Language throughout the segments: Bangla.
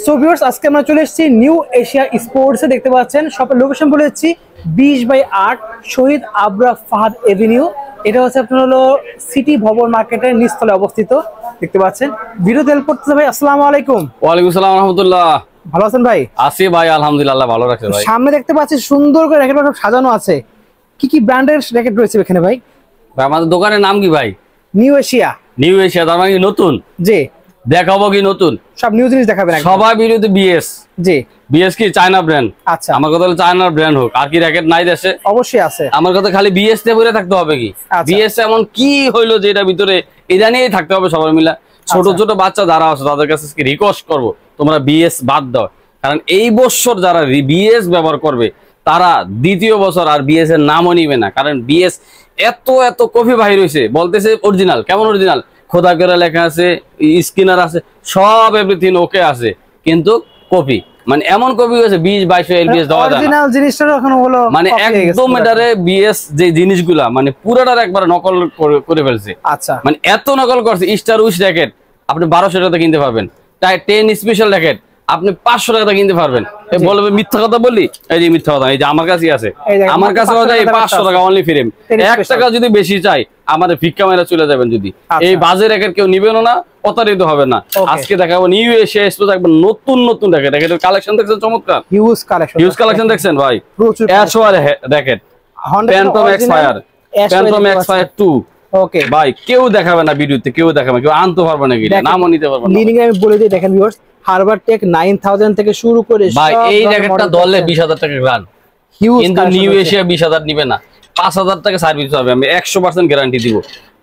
সো ভিউয়ার্স, আজকে আমরা চলে এসেছি নিউ এশিয়া স্পোর্টসে। দেখতে পাচ্ছেন শপের লোকেশন বলে দিচ্ছি 20/8 শহীদ আবরার ফাহাদ এভিনিউ। এটা হচ্ছে আপনার হলো সিটি ভবন মার্কেটের নিচতলায় অবস্থিত। দেখতে পাচ্ছেন ভিডিও হেল্প করতেছে ভাই। আসসালামু আলাইকুম। ওয়ালাইকুম আসসালাম রাহমাতুল্লাহ। ভালো আছেন ভাই? আছি ভাই, আলহামদুলিল্লাহ ভালো রাখছে ভাই। সামনে দেখতে পাচ্ছি সুন্দর করে র্যাকেট সব সাজানো আছে। কি কি ব্র্যান্ডের র্যাকেট রয়েছে এখানে ভাই? ভাই আমাদের দোকানের নাম কি ভাই? New Asia. নিউ এশিয়া, তার মানে নতুন? জি। দেখাবো কি নতুন? সব নিউ জিনিস দেখাবেন একদম। সবাই ভিডিওতে বিএস। জি। বিএস কি চায়না ব্র্যান্ড? আচ্ছা, আমার কথা হলো চায়নার ব্র্যান্ড হোক। আর কি র্যাকেট নাই দেশে? অবশ্যই আছে। আমার কথা খালি বিএস তে পরে থাকতে হবে কি? বিএস এমন কি হইলো যে এটা ভিতরে এটা নিয়েই থাকতে হবে সবাই মিলে। ছোট ছোট বাচ্চা যারা আছে তাদের কাছে রিকোয়েস্ট করবো তোমরা বিএস বাদ দাও, কারণ এই বছর যারা বিএস ব্যবহার করবে তারা দ্বিতীয় বছর আর বিএস এর নামও নিবে না। কারণ বিএস এত এত কপি বাহির হয়েছে, বলতেছে অরিজিনাল। কেমন অরিজিনাল? খোদা করে লেখা আছে, স্ক্যানার আছে, সব এভরিথিং ওকে আছে, কিন্তু কপি মানে এমন কপি হয়েছে 20-22 এলবিএস দেওয়া যায় না। অরিজিনাল জিনিসটা এখন হলো মানে একদম এটারে বিএস যে জিনিসগুলা মানে পুরোটার একবার নকল করে ফেলছে। আচ্ছা, মানে এত নকল করছে। স্টার উইশ র্যাকেট আপনি 1200 টাকা কিনতে পারবেন, তাই 10 স্পেশাল র্যাকেট আপনি 500 টাকা কিনতে পারবেন। বলবে মিথ্যা কথা বললি, এই যে মিথ্যা কথা, এই যে আমার কাছেই আছে, আমার কাছে 500 টাকা অনলি ফ্রেম। 1 টাকা যদি বেশি চাই আমাদের ভিক্ষা মেরা চলে যাবেন। যদি এই বাজে র্যাকেট কেউ নিবেন না, প্রতারিত হবে না। আজকে দেখাবো নিউ এশিয়া স্পোর্টস একবার নতুন নতুন র্যাকেট। র্যাকেটের কালেকশন দেখছেন চমৎকার, হিউজ কালেকশন দেখছেন ভাই। Ashaway racket, phantom expire, phantom expire 2। Okay ভাই, কেউ দেখাবে না ভিডিওতে, কেউ দেখাবে, কেউ আনতে পারবে না, গিয়ে নামও নিতে পারবে না। লিডিং আমি বলে দিই, দেখেন ভিউয়ার্স, হারবার টেক 9000 থেকে শুরু করে ভাই এই র্যাকেটটা ধরলে 20000 টাকা গ্রান্ড, কিন্তু নিউ এশিয়া 20000 নিবে না, 5000 টাকা সার্ভিস হবে। আমি 100% গ্যারান্টি দিব।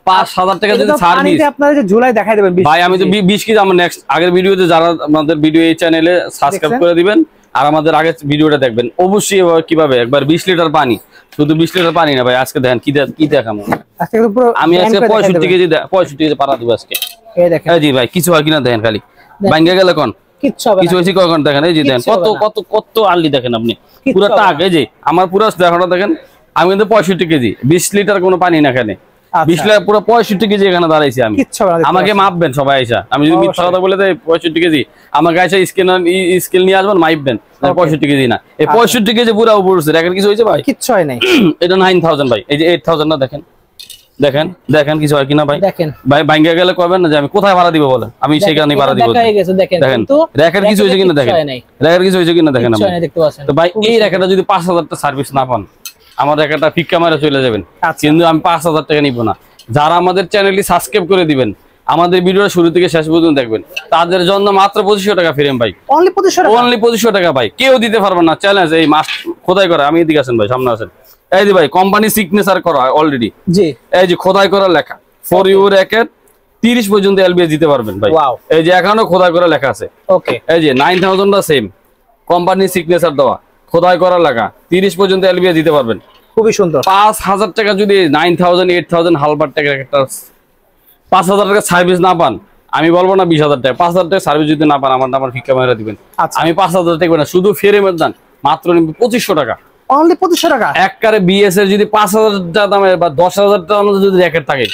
5000 টাকা যদি সার্ভিস আপনারা যে জুলাই দেখাই দেবেন ভাই, আমি তো 20 কেজি আমার নেক্সট আগের ভিডিওতে যারা আমাদের ভিডিও এই চ্যানেলে সাবস্ক্রাইব করে দিবেন আর আমাদের আগের ভিডিওটা দেখবেন অবশ্যই। কিভাবে একবার 20 লিটার পানি, শুধু 20 লিটার পানি না ভাই, আজকে দেখেন কি দেখামো। আমি আজকে 65 কেজি পারা দিব আজকে। এই দেখেন, এই জি ভাই কিছু হয় কিনা দেখেন, খালি ভাঙ্গা গেল কোন কিছু হয়েছে কখন দেখেন। এই যে দেখেন কত কত কত আর্লি দেখেন আপনি, পুরো টাক। এই যে আমার পুরো দেখাটা দেখেন, আমি কিন্তু 65 কেজি, 20 লিটার কোনো পানি না এখানে। 20 লিটার পুরো 65 কেজি এখানে দাঁড়াইছি আমি। আমাকে মাপবেন সবাই আইসা। আমি যদি মিথ্যা কথা বলে দেই 65 কেজি, আমাকে আইসা স্কেল নিয়ে আসবেন, মাপবেন 65 কেজি না। এই 65 কেজি পুরো উপরছে। দেখেন কিছু হয়েছে ভাই? কিচ্ছু হয় নাই। এটা 9000 ভাই, এই যে 8000 না, দেখেন দেখেন দেখেন কিছু হয় কিনা ভাই। ভাই ভাঙ্গা গেলে কবেন না যে আমি কোথায় ভাড়া দিব বলে, আমি সেখানে ভাড়া দিব। দেখেন র্যাকেট কিছু হয়েছে কিনা দেখেন, র্যাকেট কিছু হয়েছে কিনা দেখেন। তো ভাই এই র্যাকেটটা যদি 5000 টাকা সার্ভিস না পান, আমার র্যাকেটটা ফিক্কা মারা চলে যাবেন। কিন্তু আমি 5000 টাকা নিব না। যারা আমাদের চ্যানেলটি সাবস্ক্রাইব করে দিবেন, আমাদের ভিডিওটা শুরু থেকে শেষ পর্যন্ত দেখবেন, তাদের জন্য মাত্র 2500 টাকা ফ্রেম ভাই। অনলি 2500 টাকা ভাই, কেউ দিতে পারবেন না। চ্যালেঞ্জ এই মাস খোদাই করা। আমি এদিকে আছেন ভাই, সামনে আছেন। এই যে ভাই কোম্পানি সিগনেচার করা অলরেডি, জি। এই যে খোদাই করা লেখা ফর ইউ র্যাকেট 30 পর্যন্ত এলবিএস দিতে পারবেন ভাই। এই যে এখনো খোদাই করা লেখা আছে। ওকে, এই যে 9000 টা সেম কোম্পানি সিগনেচার দেওয়া, খোদাই করা লেখা, 30 পর্যন্ত এলবিএস দিতে পারবেন। খুবই সুন্দর। 5000 টাকা যদি 9000 8000 হালবার টাকা একটা 5000 টাকা সার্ভিস না পান, আমি বলবো না 20000 টাকা, 5000 টাকা সার্ভিস যদি না পান আমার ফিক্কা মেরা দিবেন। আমি 5000 টাকা না, শুধু ফ্রেমের দাম মাত্র 2500 টাকা। অনলি 2500 টাকা। একবারে বিএস এর যদি 5000 টাকা দামে বা 10000 টাকা মধ্যে যদি র্যাকেট থাকে,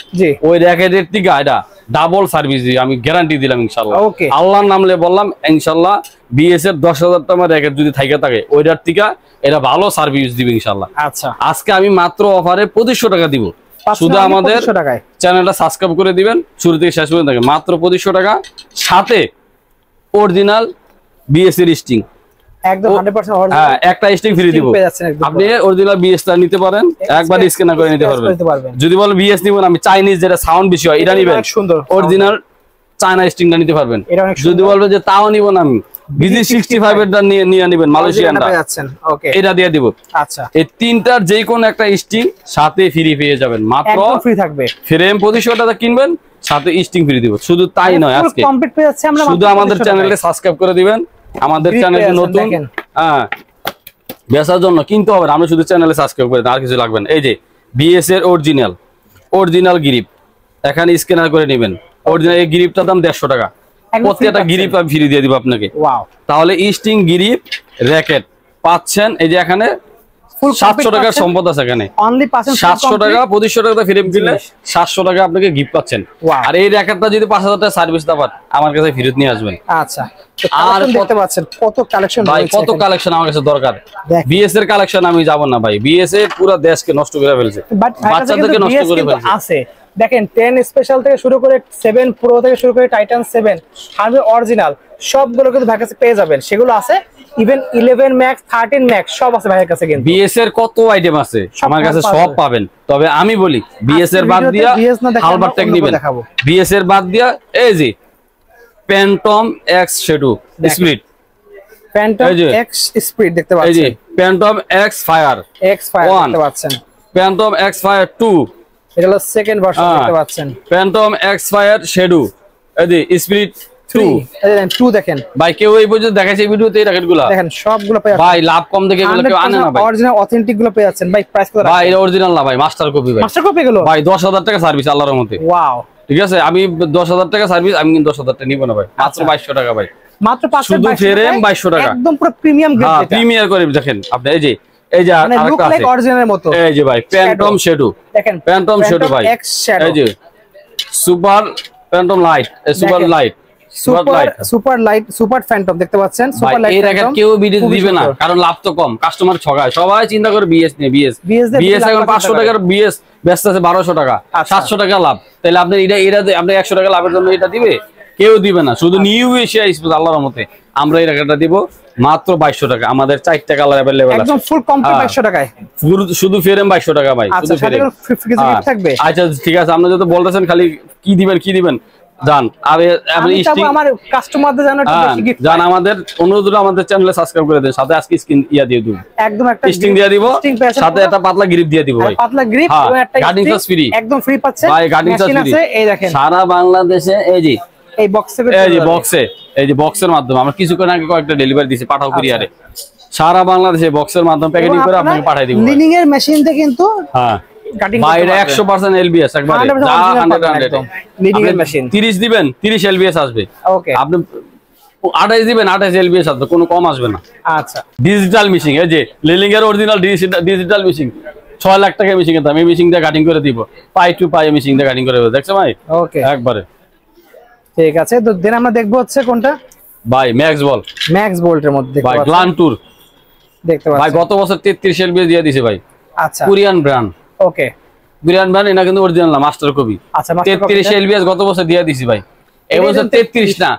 ওই র্যাকেটের থেকে এটা ডাবল সার্ভিস দিই, আমি গ্যারান্টি দিলাম ইনশাআল্লাহ। আল্লাহর নামলে বললাম ইনশাআল্লাহ, বিএস এর 10000 টাকা র্যাকেট যদি থাকে ওইটার থেকে এটা ভালো সার্ভিস দিবে ইনশাআল্লাহ। আচ্ছা, আজকে আমি মাত্র অফারে 2500 টাকা দিব। শুধু আমাদের চ্যানেলটা সাবস্ক্রাইব করে দিবেন, শুরু থেকে শেষ পর্যন্ত থাকে মাত্র 2500 টাকা, সাথে অরিজিনাল বিএস এর স্টিং একদম 100% অরিজিনাল। হ্যাঁ, একটা স্টিং ফ্রি দিব। আপনি অরিজিনাল বিএসটা নিতে পারেন, একবার স্ক্যানার করে নিতে পারবেন। যদি বলেন বিএস নিবেন, আমি চাইনিজ যেটা সাউন্ড বেশি হয় এটা নিবেন, সুন্দর অরিজিনাল চায়না স্টিংটা নিতে পারবেন। যদি বলবেন যে তাও নিব না, আমি BG65 এরটা নিয়ে নিবেন, মালয়েশিয়ানটা এটা দিয়ে দিব। আচ্ছা, এই তিনটার যে কোনো একটা স্টিং সাথে ফ্রি পেয়ে যাবেন, মাত্র ফ্রি থাকবে। ফ্রেম 2500 টাকা কিনবেন, সাথে স্টিং ফ্রি দিব। শুধু তাই নয়, আজকে কমপ্লিট পেয়ে যাচ্ছে। আমরা শুধু আমাদের চ্যানেলে সাবস্ক্রাইব করে দিবেন। আমাদের চ্যানেলে নতুন বেচার জন্য কিনতে হবে, আমরা শুধু চ্যানেলে সাবস্ক্রাইব করে, আর কিছু লাগবে না। এই যে বিএস এর অরিজিনাল গ্রিপ, এখানে স্ক্যানার করে নেবেন। অরিজিনাল এই গ্রিপটার দাম 150 টাকা। প্রত্যেকটা গ্রিপ আমি ফ্রি দিয়ে দিব আপনাকে। তাহলে স্টিং গ্রিপ র্যাকেট পাচ্ছেন। এই যে এখানে 700 টাকার সম্পদ আছে এখানে। অনলি 700 টাকা 2500 টাকা ফ্রেম কিনলে 700 টাকা আপনাকে গিফট পাচ্ছেন। আর এই র্যাকেটটা যদি 5000 টাকা সার্ভিস দাও আমার কাছে ফেরত নিয়ে আসবেন। আচ্ছা, আর দেখতে পাচ্ছেন কত কালেকশন ভাই, রয়েছে, কত কালেকশন আমার কাছে দরকার। বিএস এর কালেকশন আমি যাব না ভাই, বিএস এ পুরো দেশকে নষ্ট করে ফেলছে, বাচ্চাদেরকে নষ্ট করে ফেলছে। আছে দেখেন 10 স্পেশাল থেকে শুরু করে 7 প্রো থেকে শুরু করে টাইটান 7 হার্ভে অরিজিনাল সবগুলো কিন্তু ভাইয়ের কাছে পেয়ে যাবেন। সেগুলো আছে ইভেন 11 ম্যাক্স 13 ম্যাক্স সব আছে ভাইয়ের কাছে। কিন্তু বিএস এর কত আইটেম আছে আমার কাছে, সব পাবেন। তবে আমি বলি বিএস এর বাদ দিয়া হালবার টেক নেবেন। বিএস এর বাদ দিয়া এই যে phantom x shadow spirit, phantom x spirit দেখতে পাচ্ছেন, এই যে প্যান্টম এক্স ফায়ার দেখতে পাচ্ছেন, প্যান্টম এক্স ফায়ার 2 এটা হলো সেকেন্ড ভার্সন দেখতে পাচ্ছেন, প্যান্টম এক্স ফায়ার শ্যাডো, এই যে স্পিরিট 2 দেখেন ভাই। কেউ এই পর্যন্ত দেখাইছে ভিডিওতে এই র্যাকেটগুলো দেখেন সবগুলো পেয়ে ভাই, লাভ কম দেখে এগুলো কেউ আনে না ভাই। অরিজিনাল অথেন্টিক গুলো পেয়ে যাচ্ছেন ভাই। প্রাইস কত ভাই? এটা অরিজিনাল না ভাই, মাস্টার কপি ভাই। মাস্টার কপি গুলো ভাই 10000 টাকা সার্ভিস আল্লাহর রহমতে। ওয়াও, ঠিক আছে, আমি 10000 টাকা সার্ভিস, আমি কিন্তু 10000 টাকা নিব না ভাই, মাত্র 2200 টাকা ভাই, মাত্র 500 শুধু ফ্রেম 2200 টাকা, একদম পুরো প্রিমিয়াম গ্রেড। হ্যাঁ প্রিমিয়ার করে দেখেন আপনি। এই যে আরেকটা আছে অরিজিনালের মতো, এই যে ভাই প্যান্টম শ্যাডো দেখেন, প্যান্টম শ্যাডো ভাই, এই যে super phantom light, super light, super Phantom দেখতে পাচ্ছেন। সুপার লাইট এই র্যাকেট কেউ ভিডিও দিবে না, কারণ লাভ তো কম, কাস্টমার ঠকায়। সবাই চিন্তা করে বিএস নিয়ে, বিএস এখন 500 টাকার বিএস ব্যস্ত আছে 1200 টাকা, 700 টাকা লাভ। তাহলে আপনি এটা আপনি 100 টাকা লাভের জন্য এটা দিবে? কেউ দিবে না। শুধু নিউ এশিয়া স্পেস আল্লাহর রহমতে আমরা এই র্যাকেটটা দিব মাত্র 2200 টাকা। আমাদের 4টা কালার अवेलेबल আছে, একদম ফুল কমপ্লিট 2200 টাকায়, শুধু ফ্রেম 2200 টাকা ভাই, শুধু ফ্রেম। থাকবে। আচ্ছা ঠিক আছে, আপনি যদি বলতেছেন খালি কি দিবেন জান, আর আমার কাস্টমারদের জন্য একটু বেশি গিফট জান। আমাদের অনুরোধ হলো আমাদের চ্যানেলে সাবস্ক্রাইব করে দেন, সাথে আজকে স্ক্রিন দিয়ে দিব, একদম একটা স্টিং দিয়ে দিব, সাথে একটা পাতলা গ্রিপ দিয়ে দিব ভাই, পাতলা গ্রিপ এবং একটা গার্ডিং চার্জ ফ্রি, একদম ফ্রি পাচ্ছেন ভাই। গার্ডিং চার্জ ফ্রি এই দেখেন সারা বাংলাদেশে। এই যে এই বক্সে, এই যে বক্সের মাধ্যমে আমরা কিছুক্ষণ আগে কয়েকটা ডেলিভারি দিছি, পাঠাও কুরিয়ারে। সারা বাংলাদেশে বক্সের মাধ্যমে প্যাকেটিং করে আপনাকে পাঠিয়ে দিব। লিনিং এর মেশিনতে কিন্তু হ্যাঁ বাইরে 100% এলবিএস একবারে যা 100 লিনিং এর মেশিন 30 দিবেন 30 এলবিএস আসবে। ওকে, আপনি 28 দিবেন 28 এলবিএস আসবে, কোনো কম আসবে না। আচ্ছা, ডিজিটাল মেশিন, এই যে লিনিং এর অরিজিনাল ডিজিটাল মেশিন 6 লাখ টাকা মেশিন দাম। এই মেশিন দিয়ে কাটিং করে দিব, পাই টু পাই মেশিন দিয়ে কাটিং করে দিব। দেখছো ভাই? ওকে একবারে ঠিক আছে। তো দেন আমরা দেখবো হচ্ছে কোনটা ভাই, ম্যাক্স বোল্টের মধ্যে ভাই গ্লান টুর দেখতে পাচ্ছেন ভাই। গত বছর 33 এলবিএস দিয়ে দিয়েছে ভাই। আচ্ছা, কোরিয়ান ব্র্যান্ড। ওকে, কোরিয়ান ব্র্যান্ড, এটা কিন্তু অরিজিনাল না, মাস্টার কপি। আচ্ছা, 33 এলবিএস গত বছর দিয়ে দিয়েছি ভাই। এই বছর 33 না,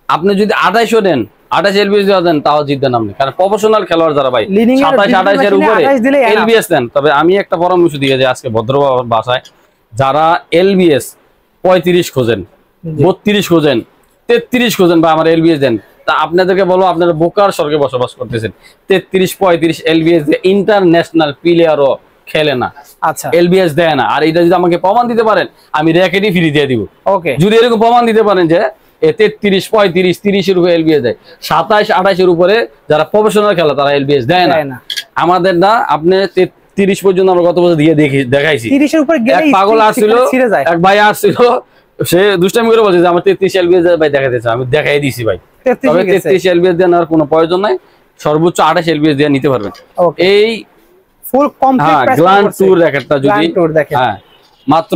আপনি যদি 28 দেন, 28 এলবিএস দিয়ে দেন, তাও জিতবেন আপনি, কারণ প্রফেশনাল খেলোয়াড় যারা ভাই 27-28 এর উপরে এলবিএস দেন। তবে আমি একটা পরামর্শ দিয়ে যাই আজকে ভদ্র ভাষায়, যারা এলবিএস 35 খোঁজেন, 32 খোঁজেন, 33 খোঁজেন বা আমার এলবিএস দেন, তা আপনাদেরকে বলবো আপনারা বোকার স্বর্গে বসবাস করতেছেন। 33-35 এলবিএস দিয়ে ইন্টারন্যাশনাল প্লেয়ারও খেলে না। আচ্ছা, এলবিএস দেয় না। আর এটা যদি আমাকে প্রমাণ দিতে পারেন, আমি র্যাকেটই ফ্রি দিয়ে দিব। ওকে, যদি এরকম প্রমাণ দিতে পারেন যে 33-35-30 এর উপরে এলবিএস দেয়, 27-28 এর উপরে যারা প্রফেশনাল খেলা তারা এলবিএস দেয় না। আমাদের না, আপনি 30 পর্যন্ত আমরা গত বছর দিয়ে দেখাইছি। 30 এর উপরে গেলে পাগল আসছিল, এক ভাই আসছিল, সে দুষ্টামি করে বলছে যে আমার 33 এলবিএস ভাই দেখাতে চাই, আমি দেখাই দিছি ভাই। তবে 33 এলবিএস দিয়ে নেওয়ার কোনো প্রয়োজন নাই, সর্বোচ্চ 28 এলবিএস দিয়ে নিতে পারবেন। এই ফুল কমপ্লিট গ্লান টুর র্যাকেটটা যদি হ্যাঁ মাত্র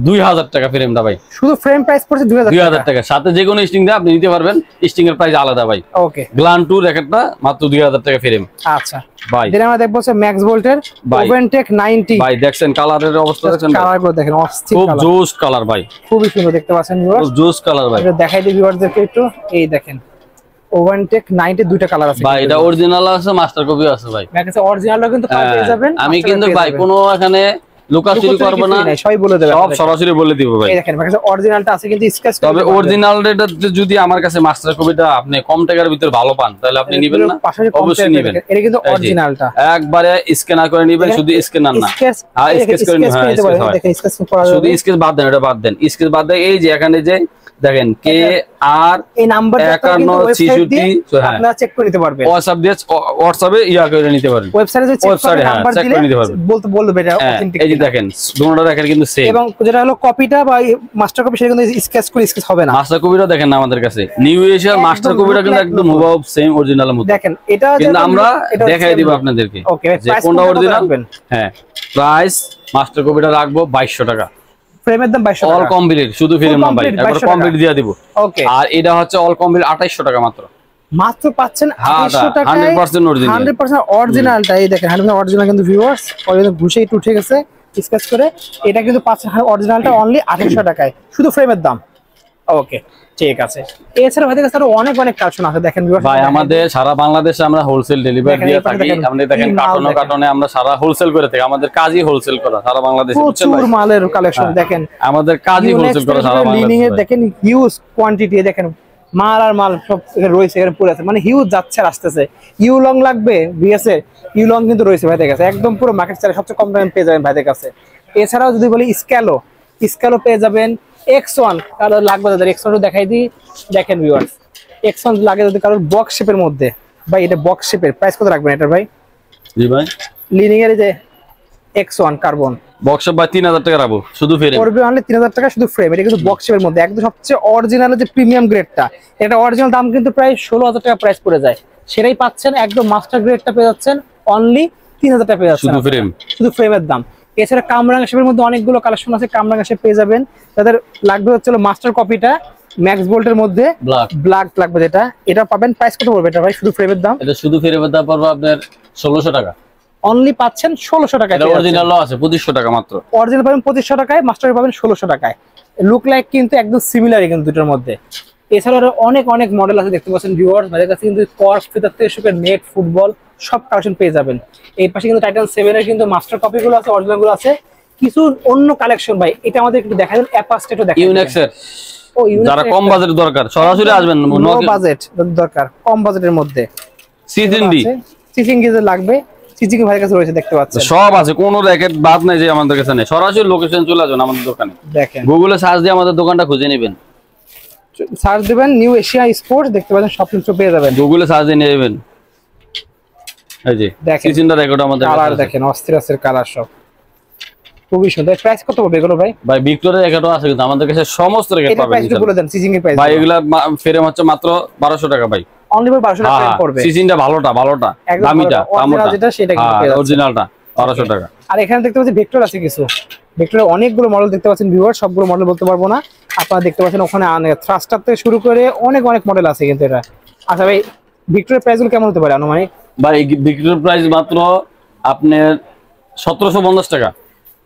2000 টাকা ফ্রেমটা ভাই, শুধু ফ্রেম প্রাইস পড়ছে 2000 টাকা, সাথে যে কোনো স্টিং দিয়ে আপনি নিতে পারবেন, স্টিং এর প্রাইস আলাদা ভাই। ওকে, গ্লান টুর র্যাকেটটা মাত্র 2000 টাকা ফ্রেম। আচ্ছা ভাই, দেন আমরা দেখবো ম্যাক্স ভোল্টের ওভেনটেক 90 ভাই। দেখছেন কালারের অবস্থা, দেখেন কালারগুলো দেখেন, অস্থির কালার, খুব জোস কালার ভাই, খুবই সুন্দর দেখতে পাচ্ছেন ভিউয়ার্স, খুব জোস কালার ভাই। এটা দেখাই দিই ভিউয়ারদেরকে একটু, এই দেখেন ওভেনটেক 90 দুইটা কালার আছে ভাই। এটা অরিজিনাল আছে, মাস্টার কপি আছে ভাই। দেখেন অরিজিনালটা কিন্তু পেয়ে যাবেন। আমি কিন্তু ভাই কোনো এখানে লুকাচুরি করব না, সবাই বলে দেব, সব সরাসরি বলে দিব ভাই। এই দেখেন আমার কাছে অরিজিনালটা আছে কিন্তু স্কেচ, তবে অরিজিনালটা যদি আমার কাছে মাস্টার কপিটা আপনি কম টাকার ভিতর ভালো পান, তাহলে আপনি নেবেন না? অবশ্যই নেবেন। এটা কিন্তু অরিজিনালটা একবারে স্ক্যানার করে নেবেন, শুধু স্ক্যানার না, আর স্কেচ করে নেবেন। হ্যাঁ, শুধু স্কেচ বাদ দেন, এটা বাদ দেন, স্কেচ বাদ দেন। এই যে এখানে যে দেখেন কে আর এই নাম্বারটা 5166 আপনারা চেক করে নিতে পারবেন। হোয়াটসঅ্যাপে ইয়া করে নিতে পারবেন, ওয়েবসাইটে যে চেক করে নাম্বার চেক দিলে করে নিতে পারবেন, বলবে এটা অথেন্টিক। এই যে দেখেন দুটোটা দেখেন কিন্তু সেম, এবং যেটা হলো কপিটা বা মাস্টার কপি সেটা কিন্তু স্কেচ করে স্কেচ হবে না। মাস্টার কপিটা দেখেন না আমাদের কাছে, নিউ এশিয়ার মাস্টার কপিটা কিন্তু একদম হুবহু সেম অরিজিনালের মতো। দেখেন এটা কিন্তু আমরা দেখাই দিব আপনাদেরকে যে কোনটা অরিজিনাল। হ্যাঁ, প্রাইস মাস্টার কপিটা রাখবো 2200 টাকা, ফ্রেমের দাম 2200 টাকা, অল কমপ্লিট, শুধু ফ্রেম না ভাই, একবার কমপ্লিট দিয়ে দিব। ওকে, আর এটা হচ্ছে অল কমপ্লিট 2800 টাকা মাত্র পাচ্ছেন 2800 টাকায় 100% অরিজিনাল, 100% অরিজিনালটা। এই দেখেন 100% অরিজিনাল কিন্তু ভিউয়ার্স অলরেডি ঘুষে একটু উঠে গেছে স্কেচ করে। এটা কিন্তু পাচ্ছেন অরিজিনালটা অনলি 2800 টাকায়, শুধু ফ্রেমের দাম। ওকে ঠিক আছে। এছাড়া ভাই দেখেন আরো অনেক কালেকশন আছে দেখেন ভিউয়ার্স ভাই, আমাদের সারা বাংলাদেশে আমরা হোলসেল ডেলিভারি দিয়ে থাকি। আপনি দেখেন কার্টনে আমরা সারা হোলসেল করে থাকি, আমাদের কাজই হোলসেল করা সারা বাংলাদেশে, প্রচুর মালের কালেকশন দেখেন, আমাদের কাজই হোলসেল করা সারা বাংলাদেশে। লিনিং এর দেখেন হিউজ কোয়ান্টিটি, দেখেন মাল আর মাল সব রয়েছে এখানে পুরো আছে, মানে হিউজ যাচ্ছে আর আসতেছে। ইউ লং লাগবে বিএস এর, ইউ লং কিন্তু রয়েছে ভাইদের কাছে, একদম পুরো মার্কেট চ্যালেঞ্জ সবচেয়ে কম দামে পেয়ে যাবেন ভাইদের কাছে। এছাড়াও যদি বলি স্ক্যালো পেয়ে যাবেন। X1 কারো লাগবে তাদের, X1 দেখাই দিই, দেখেন ভিউয়ার্স X1 লাগে যদি কারোর বক্স শেপের মধ্যে, ভাই এটা বক্স শেপের, প্রাইস কত রাখবেন এটা ভাই? জি ভাই, লিনিং এর যে X1 কার্বন বক্স শেপ ভাই 3000 টাকা রাখবো, শুধু ফ্রেম পড়বে অনলি 3000 টাকা, শুধু ফ্রেম। এটা কিন্তু বক্স শেপের মধ্যে একদম সবচেয়ে অরিজিনাল যে প্রিমিয়াম গ্রেডটা, এটা অরিজিনাল দাম কিন্তু প্রায় 16000 টাকা প্রাইস পড়ে যায়, সেটাই পাচ্ছেন একদম মাস্টার গ্রেডটা পেয়ে যাচ্ছেন অনলি 3000 টাকা পেয়ে যাচ্ছেন, শুধু ফ্রেমের দাম। এছাড়া কামরাঙ্গা শেপের মধ্যে অনেকগুলো কালেকশন আছে, কামরাঙ্গা শেপ পেয়ে যাবেন। তাদের লাগবে হচ্ছে মাস্টার কপিটা ম্যাক্স বোল্টের মধ্যে ব্ল্যাক লাগবে, যেটা এটা পাবেন। প্রাইস কত পড়বে এটা ভাই শুধু ফ্রেমের দাম? এটা শুধু ফ্রেমের দাম পড়বে আপনার 1600 টাকা, অনলি পাচ্ছেন 1600 টাকায়। এটা অরিজিনালও আছে 2500 টাকা মাত্র, অরিজিনাল পাবেন 2500 টাকায়, মাস্টার পাবেন 1600 টাকায়। লুক লাইক কিন্তু একদম সিমিলারই কিন্তু দুটোর মধ্যে। এছাড়াও অনেক মডেল আছে দেখতে পাচ্ছেন ভিউয়ার্স, আমাদের কাছে কিন্তু কর্স ফিতার থেকে শুরু করে নেট, ফুটবল সব কালেকশন পেয়ে যাবেন। এই পাশে কিন্তু টাইটান 7 এর কিন্তু মাস্টার কপি গুলো আছে, অরিজিনাল গুলো আছে। কিছু অন্য কালেকশন ভাই, এটা আমাদের একটু দেখা দেন, অ্যাপাস্টেটও দেখা ইউনিক্স এর, যারা কম বাজেট দরকার সরাসরি আসবেন, নো বাজেট দরকার কম বাজেটের মধ্যে সিসিংডি যে লাগবে, সিসিংডি ভাইয়ের কাছে রয়েছে দেখতে পাচ্ছেন, সব আছে, কোনো র‍্যাকেট বাদ নাই যে আমাদের কাছে নেই। সরাসরি লোকেশন চলে আসুন আমাদের দোকানে, দেখেন গুগলে সার্চ দিয়ে আমাদের দোকানটা খুঁজে নেবেন, সার্চ দিবেন নিউ এশিয়া স্পোর্টস, দেখতে পাচ্ছেন সব কিছু পেয়ে যাবেন, গুগলে সার্চ দিয়ে নেবেন। এই যে সিসিংডি রেকর্ড আমাদের কালার দেখেন, অস্থির কালার সব খুবই সুন্দর। প্রাইস কত হবে এগুলো ভাই? ভাই ভিক্টোরিয়া রেকর্ডও আছে কিন্তু আমাদের কাছে সমস্ত রেকর্ড পাবেন। প্রাইস বলে দেন, সিসিং এর প্রাইস ভাই এগুলা ফ্রেম হচ্ছে মাত্র 1200 টাকা ভাই, অনলি 1200 টাকা পড়বে। সিসিংটা ভালোটা দামিটা দামটা যেটা সেটা কিন্তু পেয়ে যাচ্ছে অরিজিনালটা 1200 টাকা। আর এখানে দেখতে পাচ্ছেন ভেক্টর আছে কিছু, ভেক্টরের অনেকগুলো মডেল দেখতে পাচ্ছেন ভিউয়ার, সবগুলো মডেল বলতে পারবো না। আপনারা দেখতে পাচ্ছেন ওখানে থ্রাস্টার থেকে শুরু করে অনেক মডেল আছে কিন্তু এটা। আচ্ছা ভাই ভিক্টরের প্রাইসগুলো কেমন হতে পারে আনুমানিক? ভাই ভিক্টরের প্রাইস মাত্র আপনার 1750 টাকা,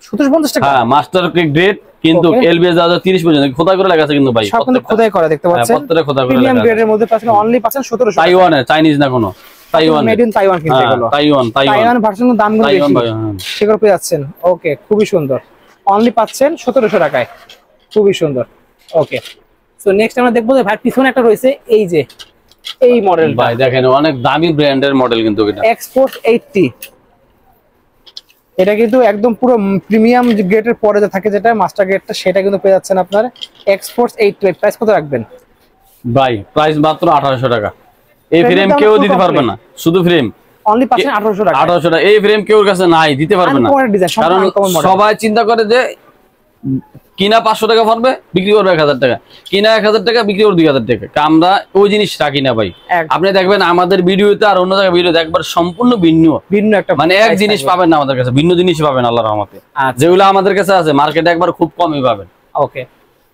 1750 টাকা। হ্যাঁ, মাস্টার গ্রেড কিন্তু এলবিএস 30 পর্যন্ত খোদাই করে লেখা আছে কিন্তু ভাই, সব কিন্তু খোদাই করা দেখতে পাচ্ছেন, প্রত্যেকটা খোদাই করে প্রিমিয়াম গ্রেডের মধ্যে পাচ্ছেন, অনলি পাচ্ছেন 1700 টাকা। তাইওয়ানের, চাইনিজ না কোনো, তাইওয়ান, মেড ইন তাইওয়ান কিন্তু এগুলো, তাইওয়ান ভার্সনের দাম কিন্তু বেশি, সেগুলো পেয়ে যাচ্ছেন। ওকে, খুবই সুন্দর, অনলি পাচ্ছেন 1700 টাকায়, খুবই সুন্দর। ওকে, সো নেক্সট আমরা দেখবো যে ভাই পিছনে একটা রয়েছে, এই যে এই মডেল ভাই দেখেন অনেক দামি ব্র্যান্ডের মডেল কিন্তু এটা, এক্সপোর্ট 80, এটা কিন্তু একদম পুরো প্রিমিয়াম গ্রেডের পরে যে থাকে যেটা মাস্টার গ্রেডটা, সেটা কিন্তু পেয়ে যাচ্ছেন আপনার এক্সপোর্ট 80। প্রাইস কত রাখবেন ভাই? প্রাইস মাত্র 1800 টাকা। এই ফ্রেম কেউ দিতে পারবে না, শুধু ফ্রেম অনলি পাচ্ছেন 1800 টাকা। 1800 টাকা এই ফ্রেম কেউ কাছে নাই, দিতে পারবে না, কারণ সবাই চিন্তা করে যে কিনা 500 টাকা পড়বে, বিক্রি করবে 1000 টাকা, কিনা 1000 টাকা, বিক্রি করবে 2000 টাকা। আমরা ওই জিনিস রাখি না ভাই। আপনি দেখবেন আমাদের ভিডিওতে আর অন্য জায়গায় ভিডিও একবার সম্পূর্ণ ভিন্ন একটা, মানে এক জিনিস পাবেন না আমাদের কাছে, ভিন্ন জিনিস পাবেন আল্লাহর রহমতে। যেগুলো আমাদের কাছে আছে মার্কেটে একবার খুব কমই পাবেন। ওকে,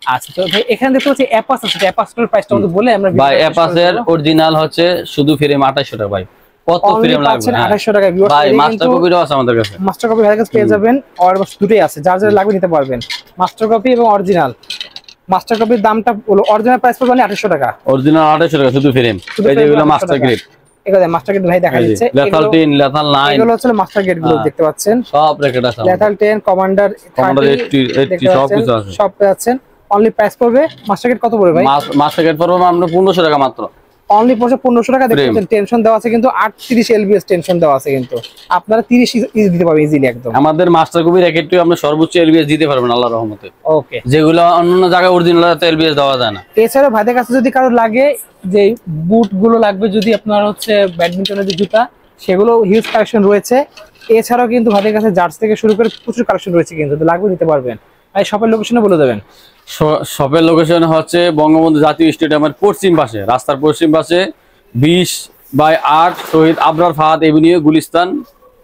আচ্ছা তো ভাই এখানে দেখতে পাচ্ছি অ্যাপাস আছে, অ্যাপাসের প্রাইসটা আমাদের বলে আমরা ভাই অ্যাপাসের অরিজিনাল হচ্ছে শুধু ফ্রেম 2800 টাকা ভাই, কত ফ্রেম লাগবে? 2800 টাকা ভাই মাস্টার কপিও আছে আমাদের কাছে, মাস্টার কপি ভাইয়ের কাছে পেয়ে যাবেন, আর দুটোই আছে, যার যার লাগবে নিতে পারবেন, মাস্টার কপি এবং অরিজিনাল। মাস্টার কপির দামটা হলো অরিজিনাল প্রাইস পড়বে 2800 টাকা, অরিজিনাল 2800 টাকা শুধু ফ্রেম। এই যেগুলো মাস্টার গ্রেড, এগুলো মাস্টার গ্রেড ভাই দেখা যাচ্ছে, লেথাল 10 লেথাল 9 এগুলো হচ্ছে মাস্টার গ্রেড গুলো দেখতে পাচ্ছেন, সব রেকর্ড আছে, লেথাল 10 কমান্ডার 80 সব কিছু আছে, সব পেয়ে যাচ্ছেন। অনলি প্রাইস পড়বে মাস্টার গ্রেড কত পড়বে ভাই? মাস্টার গ্রেড পড়বে আমরা 1500 টাকা মাত্র, অনলি 1500 টাকা দেখতে টেনশন দেওয়া আছে কিন্তু 38 এলবিএস টেনশন দেওয়া আছে কিন্তু আপনারা 30 ইজি দিতে পারবেন ইজিলি একদম। আমাদের মাস্টার কপি র্যাকেটটি আপনি সর্বোচ্চ এলবিএস দিতে পারবেন আল্লাহর রহমতে। ওকে, যেগুলো অন্যান্য জায়গায় অরিজিনাল এলবিএস দেওয়া যায় না। এছাড়া ভাইদের কাছে যদি কারো লাগে যে বুট গুলো লাগবে, যদি আপনার হচ্ছে ব্যাডমিন্টনের যে জুতা, সেগুলো হিউজ কালেকশন রয়েছে। এছাড়াও কিন্তু ভাইদের কাছে জার্স থেকে শুরু করে প্রচুর কালেকশন রয়েছে, কিন্তু লাগবে নিতে পারবেন। ভাই শপের লোকেশনে বলে দেবেন। শপের লোকেশন হচ্ছে বঙ্গবন্ধু জাতীয় স্টেডিয়ামের পশ্চিম পাশে, রাস্তার পশ্চিম পাশে 20/8 শহীদ আবরার ফাহাদ এভিনিউ, গুলিস্তান,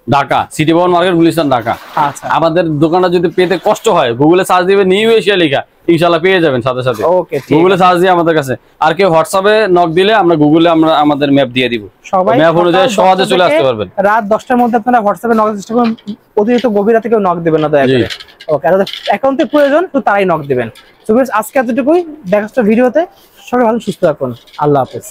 ঢাকা। সিটি ভবন মার্কেট, গুলিস্তান, ঢাকা। আচ্ছা, আমাদের দোকানটা যদি পেতে কষ্ট হয়, গুগলে সার্চ দিবে নিউ এশিয়া লেখা, ইনশাআল্লাহ পেয়ে যাবেন সাথে সাথে। ওকে, গুগলে সার্চ দিয়ে আমাদের কাছে। আর কেউ হোয়াটসঅ্যাপে নক দিলে আমরা গুগলে আমাদের ম্যাপ দিয়ে দিব, সবাই ম্যাপ অনুযায়ী সহজে চলে আসতে পারবেন। রাত 10টার মধ্যে আপনারা হোয়াটসঅ্যাপে নক চেষ্টা করুন, অতিরিক্ত গভীর রাতে কেউ নক দেবেন না দয়া করে। ওকে, আর অ্যাকাউন্টের প্রয়োজন তো তারাই নক দিবেন। সো আজকে এতটুকুই, দেখা হচ্ছে ভিডিওতে। সবাই ভালো সুস্থ থাকুন, আল্লাহ হাফেজ।